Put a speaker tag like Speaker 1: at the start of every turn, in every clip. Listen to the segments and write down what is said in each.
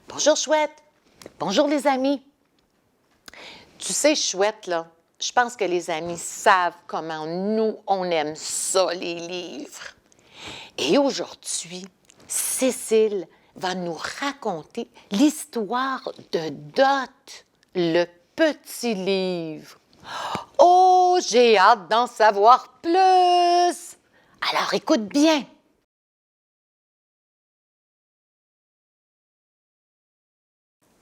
Speaker 1: Bonjour, Chouette. Bonjour, les amis. Tu sais, Chouette, là, je pense que les amis savent comment nous, on aime ça, les livres. Et aujourd'hui, Cécile va nous raconter l'histoire de Dot, le petit livre. Oh, j'ai hâte d'en savoir plus! Alors, écoute bien.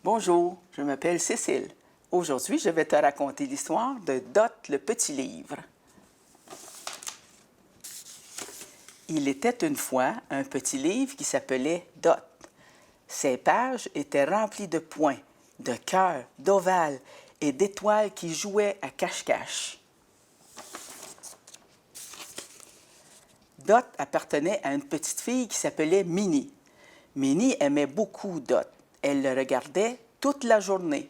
Speaker 2: Bonjour, je m'appelle Cécile. Aujourd'hui, je vais te raconter l'histoire de Dot le petit livre. Il était une fois un petit livre qui s'appelait Dot. Ses pages étaient remplies de points, de cœurs, d'ovales et d'étoiles qui jouaient à cache-cache. Dot appartenait à une petite fille qui s'appelait Minnie. Minnie aimait beaucoup Dot. Elle le regardait toute la journée.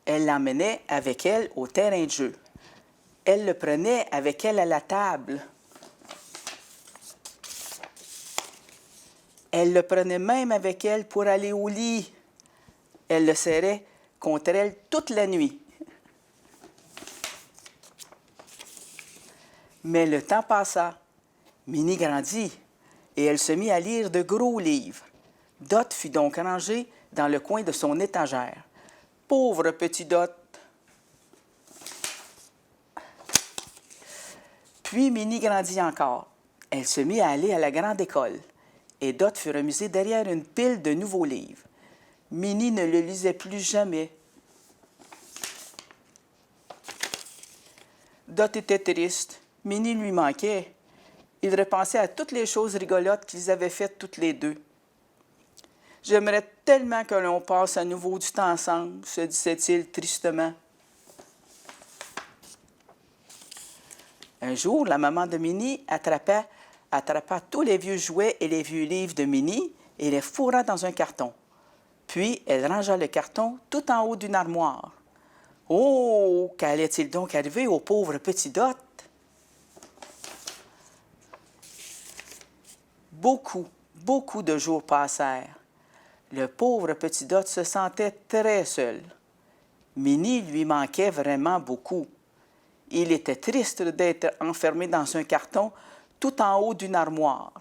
Speaker 2: Elle l'emmenait avec elle au terrain de jeu. Elle le prenait avec elle à la table. Elle le prenait même avec elle pour aller au lit. Elle le serrait contre elle toute la nuit. Mais le temps passa. Minnie grandit et elle se mit à lire de gros livres. Dot fut donc rangé dans le coin de son étagère. Pauvre petit Dot! Puis Minnie grandit encore. Elle se mit à aller à la grande école. Et Dot fut remisé derrière une pile de nouveaux livres. Minnie ne le lisait plus jamais. Dot était triste. Minnie lui manquait. Il repensait à toutes les choses rigolotes qu'ils avaient faites toutes les deux. « J'aimerais tellement que l'on passe à nouveau du temps ensemble, » se disait-il tristement. Un jour, la maman de Minnie attrapa tous les vieux jouets et les vieux livres de Minnie et les fourra dans un carton. Puis, elle rangea le carton tout en haut d'une armoire. Oh, qu'allait-il donc arriver au pauvre petit Dot? Beaucoup de jours passèrent. Le pauvre petit Dot se sentait très seul. Minnie lui manquait vraiment beaucoup. Il était triste d'être enfermé dans un carton tout en haut d'une armoire.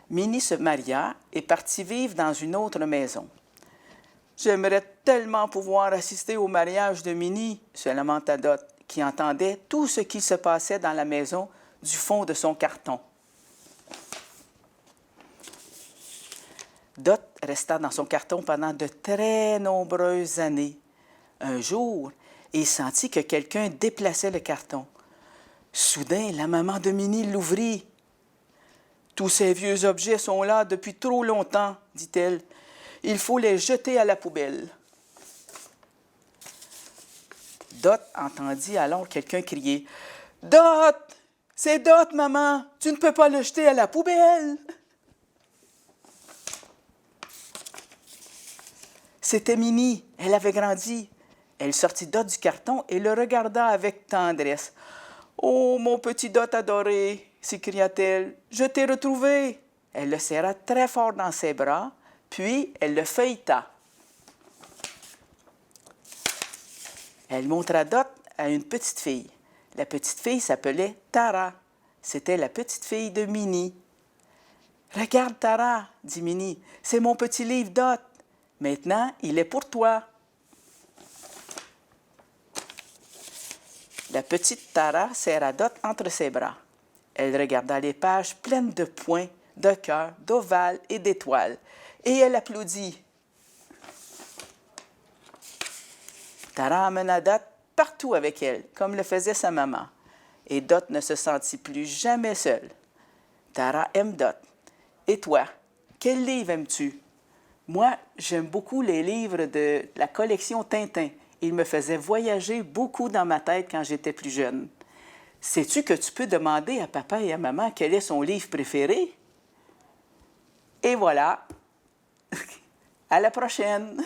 Speaker 2: Minnie se maria et partit vivre dans une autre maison. « J'aimerais tellement pouvoir assister au mariage de Minnie, » se lamenta Dot, qui entendait tout ce qui se passait dans la maison du fond de son carton. Dot resta dans son carton pendant de très nombreuses années. Un jour, il sentit que quelqu'un déplaçait le carton. Soudain, la maman de Minnie l'ouvrit. « Tous ces vieux objets sont là depuis trop longtemps, » dit-elle. « Il faut les jeter à la poubelle. » Dot entendit alors quelqu'un crier. « Dot! C'est Dot, maman! Tu ne peux pas le jeter à la poubelle! » C'était Minnie. Elle avait grandi. Elle sortit Dot du carton et le regarda avec tendresse. « Oh, mon petit Dot adoré! » s'écria-t-elle. « Je t'ai retrouvé! » Elle le serra très fort dans ses bras, puis elle le feuilleta. Elle montra Dot à une petite fille. La petite fille s'appelait Tara. C'était la petite fille de Minnie. « Regarde, Tara, » dit Minnie, « c'est mon petit livre Dot. Maintenant, il est pour toi. » La petite Tara serra Dot entre ses bras. Elle regarda les pages pleines de points, de cœurs, d'ovales et d'étoiles, et elle applaudit. Tara emmena Dot partout avec elle, comme le faisait sa maman, et Dot ne se sentit plus jamais seule. Tara aime Dot. Et toi, quel livre aimes-tu? Moi, j'aime beaucoup les livres de la collection Tintin. Ils me faisaient voyager beaucoup dans ma tête quand j'étais plus jeune. Sais-tu que tu peux demander à papa et à maman quel est son livre préféré? Et voilà. À la prochaine!